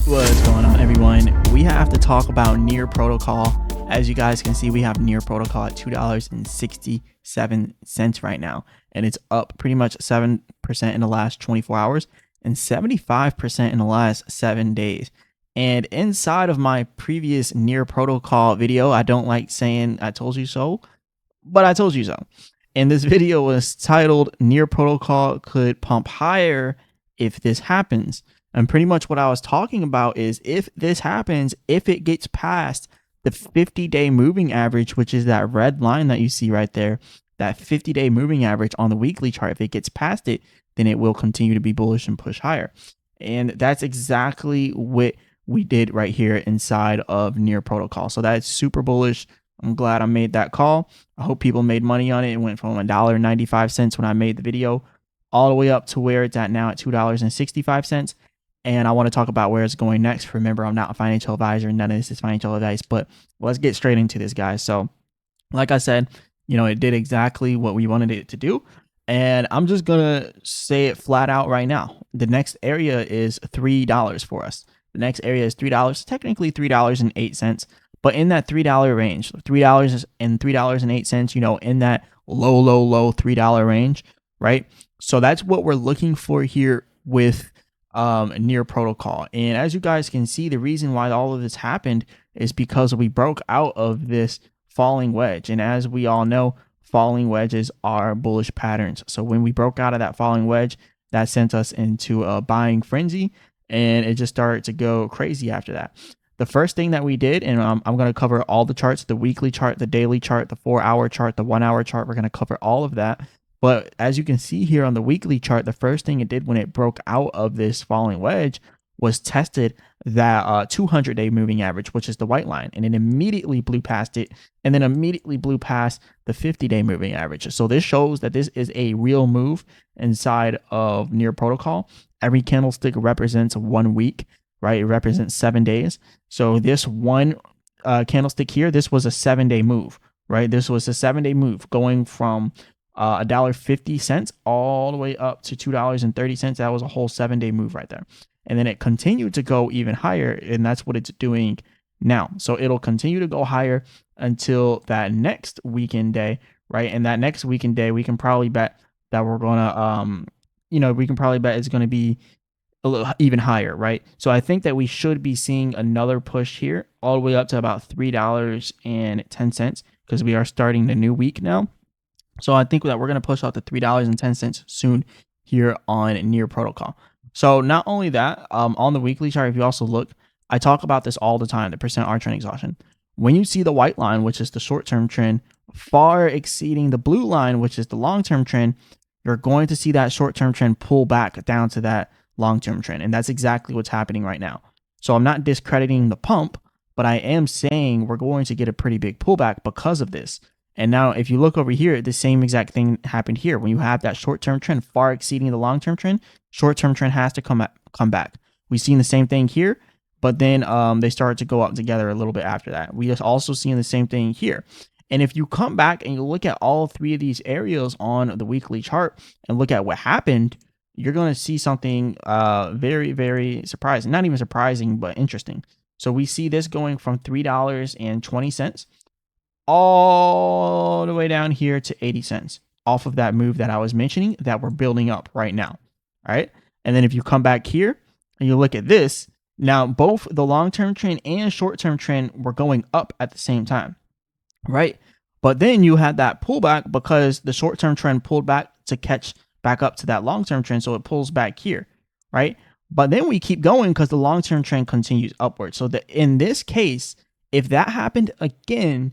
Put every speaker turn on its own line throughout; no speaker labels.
What's going on, everyone? We have to talk about Near Protocol. As you guys can see, we have Near Protocol at $2.67 right now, and it's up pretty much 7% in the last 24 hours and 75% in the last 7 days. And inside of my previous Near Protocol video, I don't like saying I told you so, but I told you so. And this video was titled Near Protocol could pump higher if this happens. And pretty much what I was talking about is if this happens, if it gets past the 50-day moving average, which is that red line that you see right there, that 50-day moving average on the weekly chart, if it gets past it, then it will continue to be bullish and push higher. And that's exactly what we did right here inside of Near Protocol. So that's super bullish. I'm glad I made that call. I hope people made money on it. It went from $1.95 when I made the video all the way up to where it's at now at $2.65. And I want to talk about where it's going next. Remember, I'm not a financial advisor. None of this is financial advice, but let's get straight into this, guys. So like I said, it did exactly what we wanted it to do. And I'm just going to say it flat out right now. The next area is $3 for us. The next area is $3, technically $3.08. But in that $3 range, $3 and $3.08, in that low $3 range, right? So that's what we're looking for here with Near Protocol. And as you guys can see, the reason why all of this happened is because we broke out of this falling wedge. And as we all know, falling wedges are bullish patterns. So when we broke out of that falling wedge, that sent us into a buying frenzy, and it just started to go crazy after that. The first thing that we did, and I'm going to cover all the charts, the weekly chart, the daily chart, the 4-hour chart, the 1-hour chart. We're going to cover all of that. But as you can see here on the weekly chart, the first thing it did when it broke out of this falling wedge was tested that 200-day moving average, which is the white line, and it immediately blew past it, and then immediately blew past the 50-day moving average. So this shows that this is a real move inside of Near Protocol. Every candlestick represents 1 week, right? It represents 7 days. So this one candlestick here, this was a 7-day move, right? This was a 7-day move going from $1.50 all the way up to $2.30. That was a whole 7-day move right there. And then it continued to go even higher, and that's what it's doing now. So it'll continue to go higher until that next weekend day, right? And that next weekend day, we can probably bet that we're gonna, we can probably bet it's gonna be a little even higher, right? So I think that we should be seeing another push here all the way up to about $3.10 because we are starting the new week now. So I think that we're going to push out to $3.10 soon here on Near Protocol. So not only that, on the weekly chart, if you also look, I talk about this all the time, the percent R trend exhaustion. When you see the white line, which is the short-term trend, far exceeding the blue line, which is the long-term trend, you're going to see that short-term trend pull back down to that long-term trend. And that's exactly what's happening right now. So I'm not discrediting the pump, but I am saying we're going to get a pretty big pullback because of this. And now if you look over here, the same exact thing happened here. When you have that short-term trend far exceeding the long-term trend, short-term trend has to come back. We've seen the same thing here, but then they started to go up together a little bit after that. We just also seen the same thing here. And if you come back and you look at all three of these areas on the weekly chart and look at what happened, you're going to see something very, very surprising. Not even surprising, but interesting. So we see this going from $3.20 all the way down here to 80 cents off of that move that I was mentioning that we're building up right now. All right. And then if you come back here and you look at this, now both the long-term trend and short-term trend were going up at the same time. Right. But then you had that pullback because the short-term trend pulled back to catch back up to that long-term trend. So it pulls back here. Right. But then we keep going because the long-term trend continues upward. So in this case, if that happened again,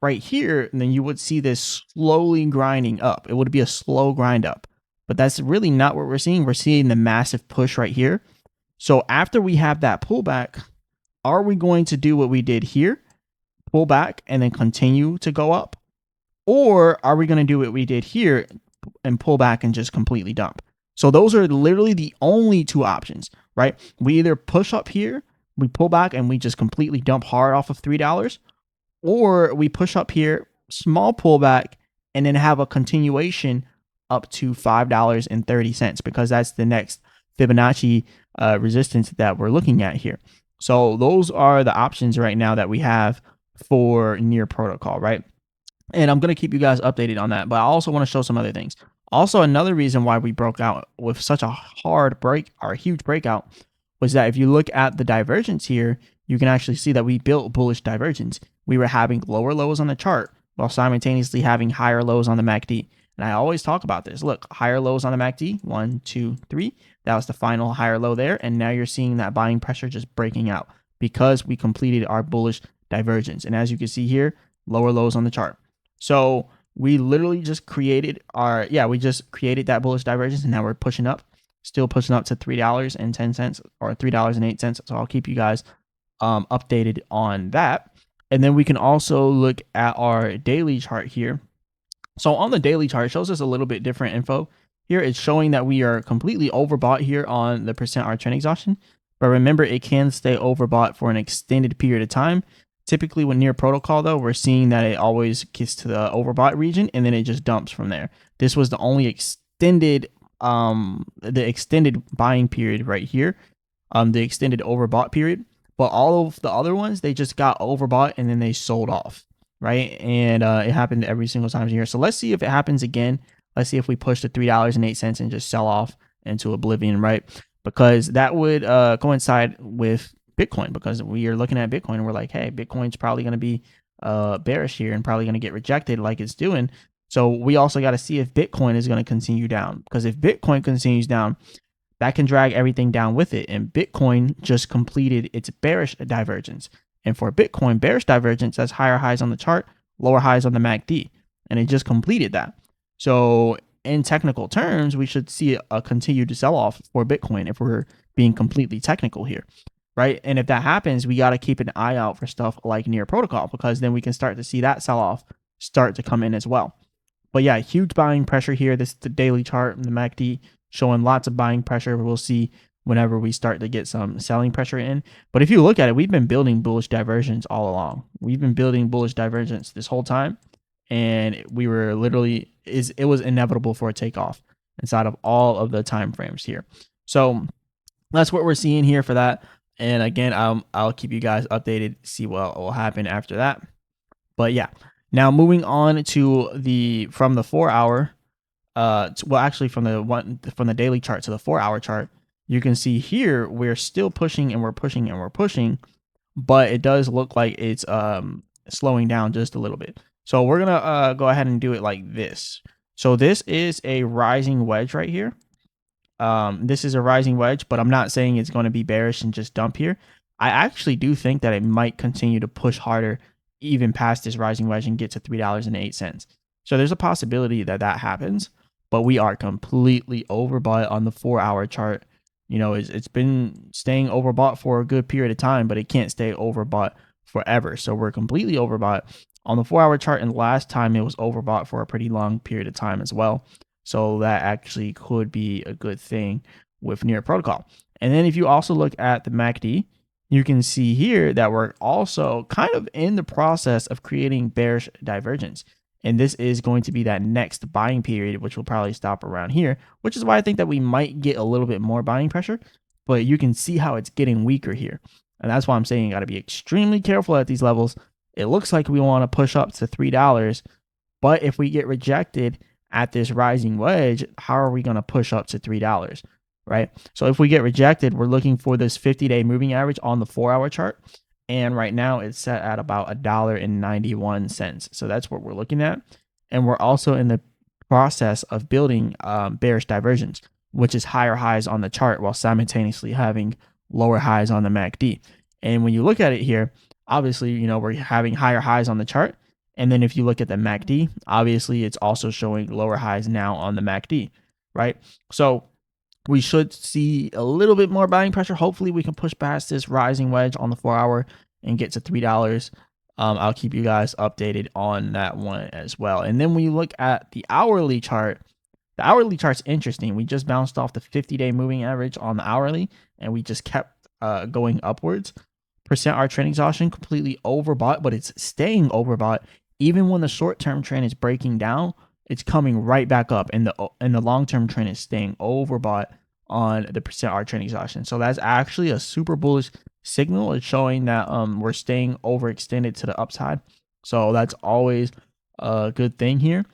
right here, then you would see this slowly grinding up. It would be a slow grind up, but that's really not what we're seeing. We're seeing the massive push right here. So after we have that pullback, are we going to do what we did here, pull back and then continue to go up? Or are we going to do what we did here and pull back and just completely dump? So those are literally the only two options, right? We either push up here, we pull back and we just completely dump hard off of $3, or we push up here, small pullback, and then have a continuation up to $5.30 because that's the next Fibonacci resistance that we're looking at here. So those are the options right now that we have for Near Protocol, right? And I'm going to keep you guys updated on that. But I also want to show some other things. Also, another reason why we broke out with such a hard break or a huge breakout was that if you look at the divergence here, you can actually see that we built bullish divergence. We were having lower lows on the chart while simultaneously having higher lows on the MACD. And I always talk about this. Look, higher lows on the MACD, 1, 2, 3. That was the final higher low there. And now you're seeing that buying pressure just breaking out because we completed our bullish divergence. And as you can see here, lower lows on the chart. So we literally just created that bullish divergence, and now we're pushing up, still pushing up to $3.10 or $3.08. So I'll keep you guys updated on that. And then we can also look at our daily chart here. So on the daily chart, it shows us a little bit different info. Here it's showing that we are completely overbought here on the %R trend exhaustion. But remember, it can stay overbought for an extended period of time. Typically with Near Protocol, though, we're seeing that it always gets to the overbought region and then it just dumps from there. This was the only extended buying period right here, the extended overbought period. But all of the other ones, they just got overbought and then they sold off, right? And it happened every single time here. So let's see if it happens again. Let's see if we push to $3.08 and just sell off into oblivion, right? Because that would coincide with Bitcoin, because we are looking at Bitcoin and we're like, hey, Bitcoin's probably going to be bearish here and probably going to get rejected like it's doing. So we also got to see if Bitcoin is going to continue down, because if Bitcoin continues down, that can drag everything down with it. And Bitcoin just completed its bearish divergence. And for Bitcoin, bearish divergence, that's higher highs on the chart, lower highs on the MACD. And it just completed that. So in technical terms, we should see a continued sell-off for Bitcoin if we're being completely technical here, right? And if that happens, we got to keep an eye out for stuff like Near Protocol, because then we can start to see that sell-off start to come in as well. But yeah, huge buying pressure here. This is the daily chart and the MACD showing lots of buying pressure. We'll see whenever we start to get some selling pressure in. But if you look at it, we've been building bullish divergence all along. We've been building bullish divergence this whole time. And we were literally, it was inevitable for a takeoff inside of all of the time frames here. So that's what we're seeing here for that. And again, I'll keep you guys updated, see what will happen after that. But yeah, now moving on to from the 4 hour, from the daily chart to the 4 hour chart, you can see here we're still pushing and we're pushing and we're pushing, but it does look like it's slowing down just a little bit. So we're gonna go ahead and do it like this. So this is a rising wedge right here. This is a rising wedge, but I'm not saying it's going to be bearish and just dump here. I actually do think that it might continue to push harder even past this rising wedge and get to $3.08. So there's a possibility that that happens, but we are completely overbought on the 4 hour chart. You know, it's been staying overbought for a good period of time, but it can't stay overbought forever. So we're completely overbought on the 4 hour chart, and last time it was overbought for a pretty long period of time as well. So that actually could be a good thing with Near Protocol. And then if you also look at the MACD, you can see here that we're also kind of in the process of creating bearish divergence. And this is going to be that next buying period, which will probably stop around here, which is why I think that we might get a little bit more buying pressure. But you can see how it's getting weaker here. And that's why I'm saying you got to be extremely careful at these levels. It looks like we want to push up to $3. But if we get rejected at this rising wedge, how are we going to push up to $3, right? So if we get rejected, we're looking for this 50-day moving average on the 4 hour chart. And right now it's set at about $1.91. So that's what we're looking at. And we're also in the process of building bearish divergence, which is higher highs on the chart while simultaneously having lower highs on the MACD. And when you look at it here, obviously, you know, we're having higher highs on the chart. And then if you look at the MACD, obviously it's also showing lower highs now on the MACD, right? So we should see a little bit more buying pressure. Hopefully we can push past this rising wedge on the 4 hour and get to $3. I'll keep you guys updated on that one as well. And then when you look at the hourly chart, the hourly chart's interesting. We just bounced off the 50-day moving average on the hourly, and we just kept going upwards. %R trend exhaustion completely overbought, but it's staying overbought. Even when the short-term trend is breaking down, it's coming right back up, and the long-term trend is staying overbought on the percent R trend exhaustion. So that's actually a super bullish signal. It's showing that we're staying overextended to the upside. So that's always a good thing here.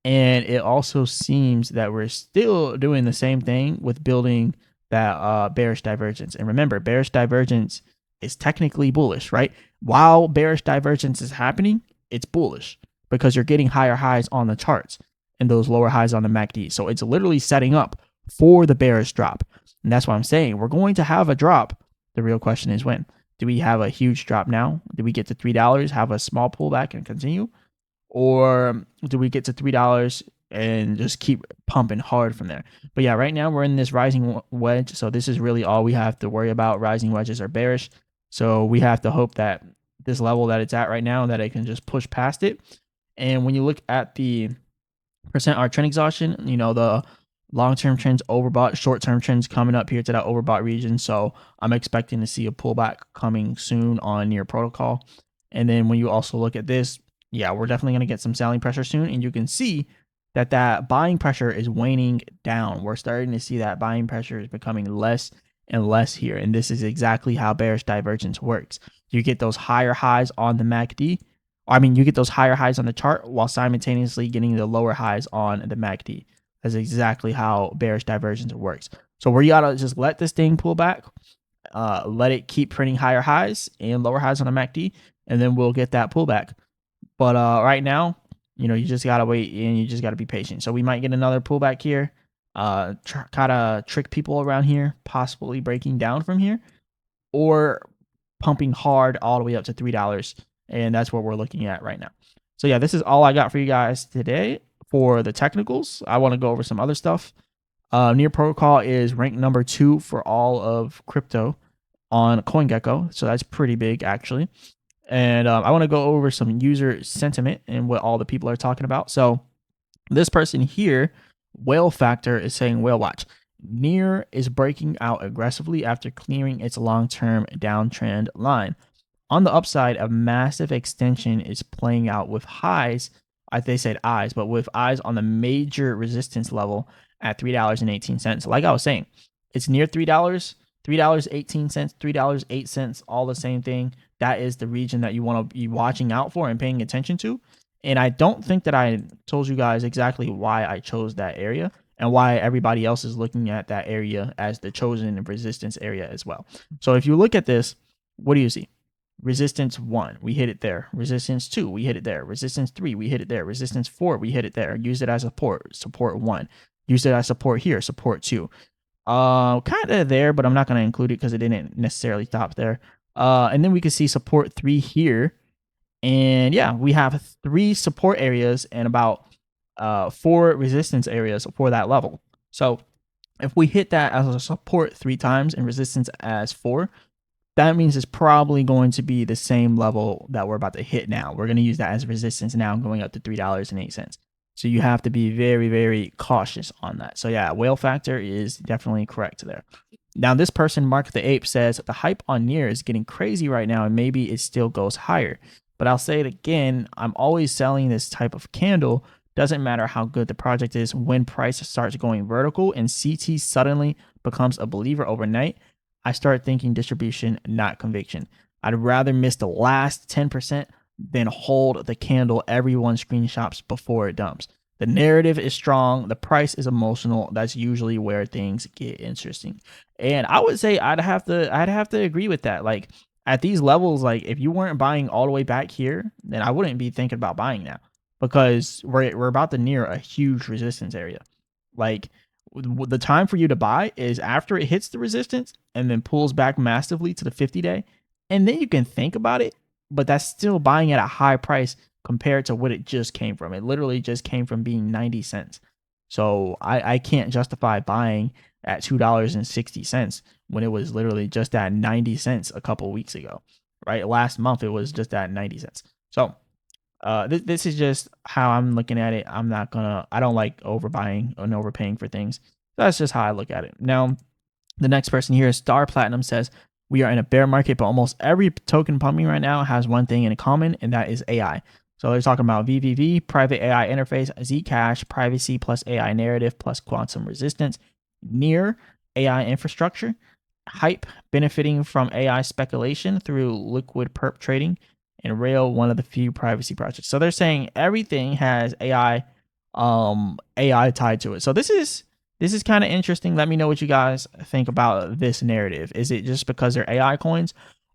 And it also seems that we're still doing the same thing with building that bearish divergence. And remember, bearish divergence is technically bullish, right? While bearish divergence is happening, it's bullish because you're getting higher highs on the charts and those lower highs on the MACD. So it's literally setting up for the bearish drop. And that's what I'm saying. We're going to have a drop. The real question is when. Do we have a huge drop now? Do we get to $3, have a small pullback and continue? Or do we get to $3 and just keep pumping hard from there? But yeah, right now we're in this rising wedge. So this is really all we have to worry about. Rising wedges are bearish. So we have to hope that this level that it's at right now, that it can just push past it. And when you look at the percent R trend exhaustion, you know, the long-term trends overbought, short-term trends coming up here to that overbought region. So I'm expecting to see a pullback coming soon on near protocol. And then when you also look at this, yeah, we're definitely going to get some selling pressure soon. And you can see that that buying pressure is waning down. We're starting to see that buying pressure is becoming less and less here. And this is exactly how bearish divergence works. You get those higher highs on the MACD. I mean, you get those higher highs on the chart while simultaneously getting the lower highs on the MACD. That's exactly how bearish divergence works. So we gotta just let this thing pull back, let it keep printing higher highs and lower highs on the MACD, and then we'll get that pullback. But right now, you know, you just gotta wait and you just gotta be patient. So we might get another pullback here, kind of trick people around here, possibly breaking down from here, or pumping hard all the way up to $3, and that's what we're looking at right now. So yeah, this is all I got for you guys today. For the technicals, I want to go over some other stuff. Near Protocol is ranked number 2 for all of crypto on CoinGecko, so that's pretty big actually. And I want to go over some user sentiment and what all the people are talking about. So this person here, Whale Factor, is saying, Whale Watch, Near is breaking out aggressively after clearing its long-term downtrend line. On the upside, a massive extension is playing out with highs. They said eyes, but with eyes on the major resistance level at $3.18. Like I was saying, it's near $3, $3.18, $3.08, all the same thing. That is the region that you want to be watching out for and paying attention to. And I don't think that I told you guys exactly why I chose that area and why everybody else is looking at that area as the chosen resistance area as well. So if you look at this, what do you see? Resistance 1, we hit it there. Resistance 2, we hit it there. Resistance 3, we hit it there. Resistance 4, we hit it there. Use it as support. Support 1. Use it as support here. Support 2. Kind of there, but I'm not going to include it because it didn't necessarily stop there. And then we can see support 3 here. And yeah, we have 3 support areas and about 4 resistance areas for that level. So if we hit that as a support 3 times and resistance as 4, that means it's probably going to be the same level that we're about to hit now. We're going to use that as resistance now, going up to $3.08. So you have to be very, very cautious on that. So yeah, Whale Factor is definitely correct there. Now this person, Mark the Ape, says the hype on Near is getting crazy right now and maybe it still goes higher. But I'll say it again, I'm always selling this type of candle. Doesn't matter how good the project is. When price starts going vertical and CT suddenly becomes a believer overnight, I start thinking distribution, not conviction. I'd rather miss the last 10% than hold the candle everyone screenshots before it dumps. The narrative is strong. The price is emotional. That's usually where things get interesting. And I would say I'd have to agree with that. Like at these levels, like if you weren't buying all the way back here, then I wouldn't be thinking about buying now because we're about to near a huge resistance area. Like the time for you to buy is after it hits the resistance and then pulls back massively to the 50-day. And then you can think about it, but that's still buying at a high price compared to what it just came from. It literally just came from being 90 cents. So I can't justify buying at $2.60 when it was literally just at 90 cents a couple weeks ago, right? Last month, it was just at 90 cents. So this is just how I'm looking at it. I don't like overbuying and overpaying for things. That's just how I look at it. Now, the next person here is Star Platinum says, we are in a bear market, but almost every token pumping right now has one thing in common, and that is AI. So they're talking about VVV, private AI interface, Zcash, privacy plus AI narrative plus quantum resistance. Near AI infrastructure, Hype benefiting from AI speculation through liquid perp trading, and Rail one of the few privacy projects. So they're saying everything has AI tied to it. So this is kind of interesting. Let me know what you guys think about this narrative. Is it just because they're AI coins,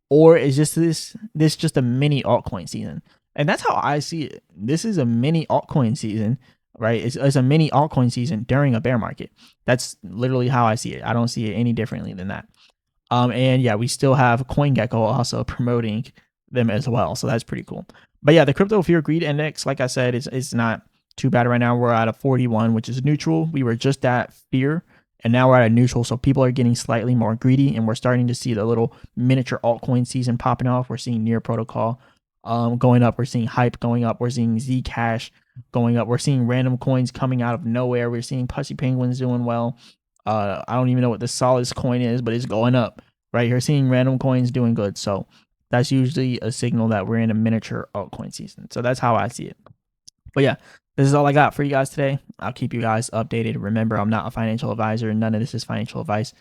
or is this just a mini altcoin season? And that's how I see it. This is a mini altcoin season, right? It's a mini altcoin season during a bear market. That's literally how I see it. I don't see it any differently than that. And yeah, we still have CoinGecko also promoting them as well. So that's pretty cool. But yeah, the crypto fear greed index, like I said, it's not too bad right now. We're at a 41, which is neutral. We were just at fear, and now we're at a neutral. So people are getting slightly more greedy, and we're starting to see the little miniature altcoin season popping off. We're seeing Near Protocol going up. We're seeing Hype going up. We're seeing Zcash going up. We're seeing random coins coming out of nowhere. We're seeing Pussy Penguins doing well. I don't even know what the Solace coin is, but it's going up. Right, you're seeing random coins doing good. So that's usually a signal that we're in a miniature altcoin season. So that's how I see it. But yeah, this is all I got for you guys today. I'll keep you guys updated. Remember, I'm not a financial advisor. None of this is financial advice.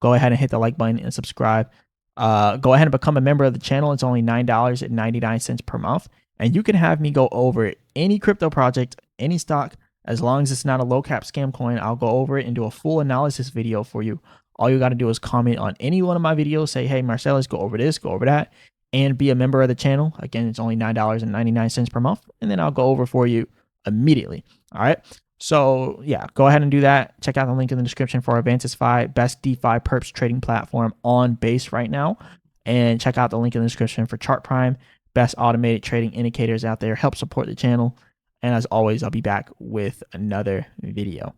Go ahead and hit the like button and subscribe. Go ahead and become a member of the channel. It's only $9.99 per month. And you can have me go over any crypto project, any stock, as long as it's not a low cap scam coin. I'll go over it and do a full analysis video for you. All you got to do is comment on any one of my videos. Say, hey, Marcellus, go over this, go over that, and be a member of the channel. Again, it's only $9.99 per month. And then I'll go over for you immediately. All right. So yeah, go ahead and do that. Check out the link in the description for Avantis.fi, best DeFi perps trading platform on Base right now. And check out the link in the description for Chart Prime, best automated trading indicators out there. Help support the channel. And as always, I'll be back with another video.